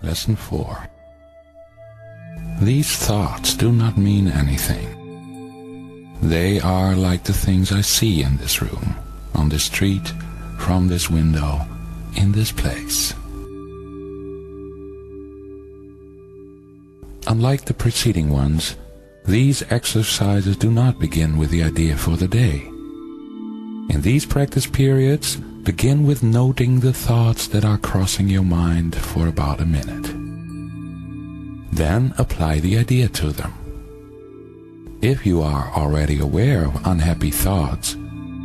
Lesson 4. These thoughts do not mean anything. They are like the things I see in this room, on this street, from this window, in this place. Unlike the preceding ones, these exercises do not begin with the idea for the day. In these practice periods, begin with noting the thoughts that are crossing your mind for about a minute. Then apply the idea to them. If you are already aware of unhappy thoughts,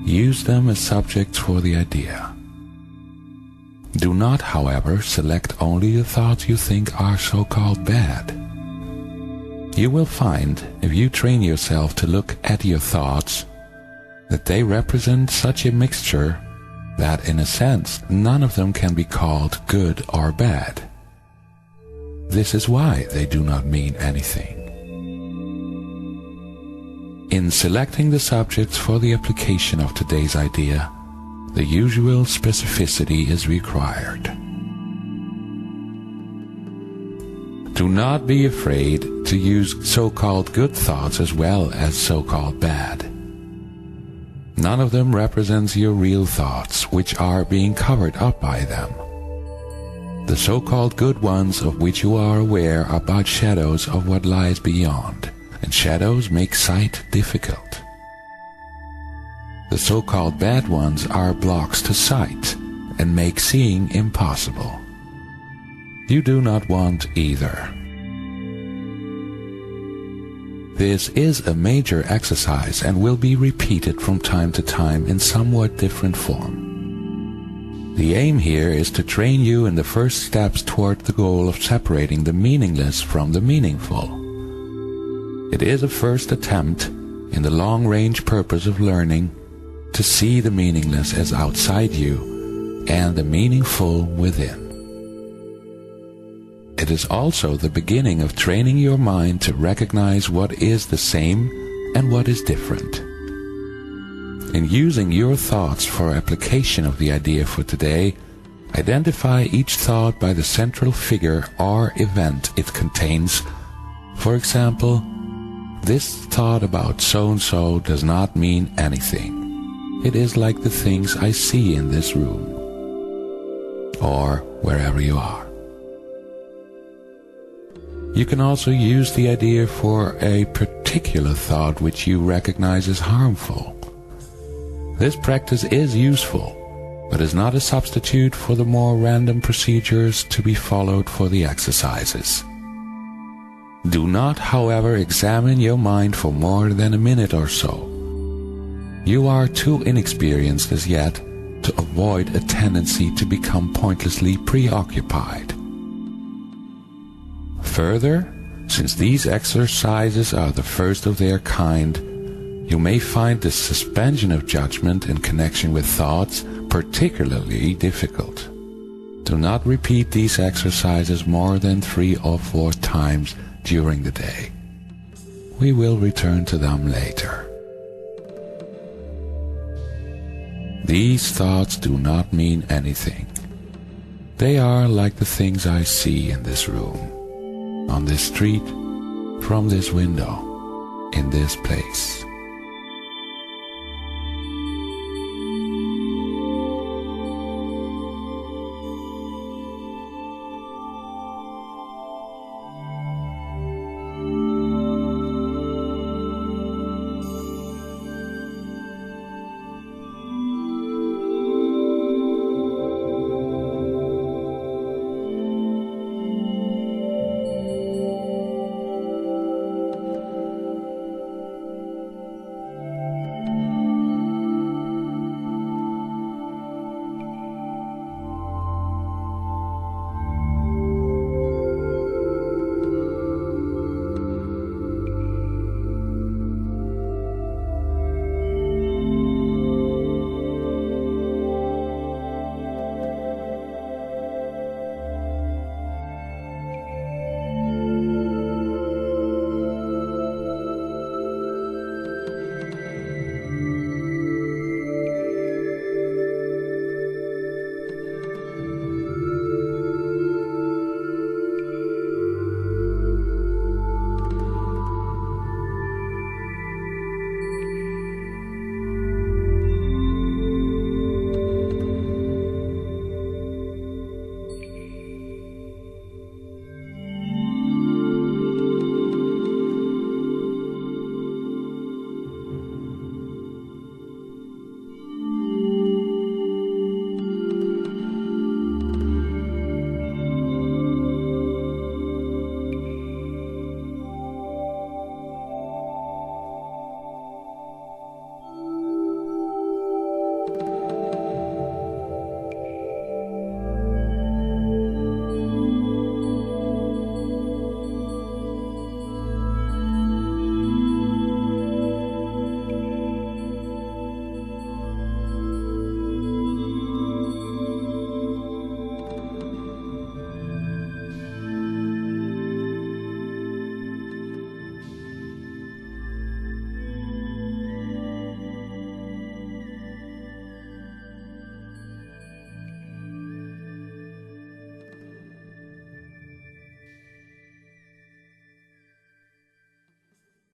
use them as subjects for the idea. Do not, however, select only the thoughts you think are so-called bad. You will find, if you train yourself to look at your thoughts, that they represent such a mixture that, in a sense, none of them can be called good or bad. This is why they do not mean anything. In selecting the subjects for the application of today's idea, the usual specificity is required. Do not be afraid to use so-called good thoughts as well as so-called bad. None of them represents your real thoughts, which are being covered up by them. The so-called good ones of which you are aware are but shadows of what lies beyond, and shadows make sight difficult. The so-called bad ones are blocks to sight and make seeing impossible. You do not want either. This is a major exercise and will be repeated from time to time in somewhat different form. The aim here is to train you in the first steps toward the goal of separating the meaningless from the meaningful. It is a first attempt in the long-range purpose of learning to see the meaningless as outside you and the meaningful within. It is also the beginning of training your mind to recognize what is the same and what is different. In using your thoughts for application of the idea for today, identify each thought by the central figure or event it contains. For example, this thought about so-and-so does not mean anything. It is like the things I see in this room, or wherever you are. You can also use the idea for a particular thought which you recognize as harmful. This practice is useful, but is not a substitute for the more random procedures to be followed for the exercises. Do not, however, examine your mind for more than a minute or so. You are too inexperienced as yet to avoid a tendency to become pointlessly preoccupied. Further, since these exercises are the first of their kind, you may find the suspension of judgment in connection with thoughts particularly difficult. Do not repeat these exercises more than 3 or 4 times during the day. We will return to them later. These thoughts do not mean anything. They are like the things I see in this room, on this street, from this window, in this place.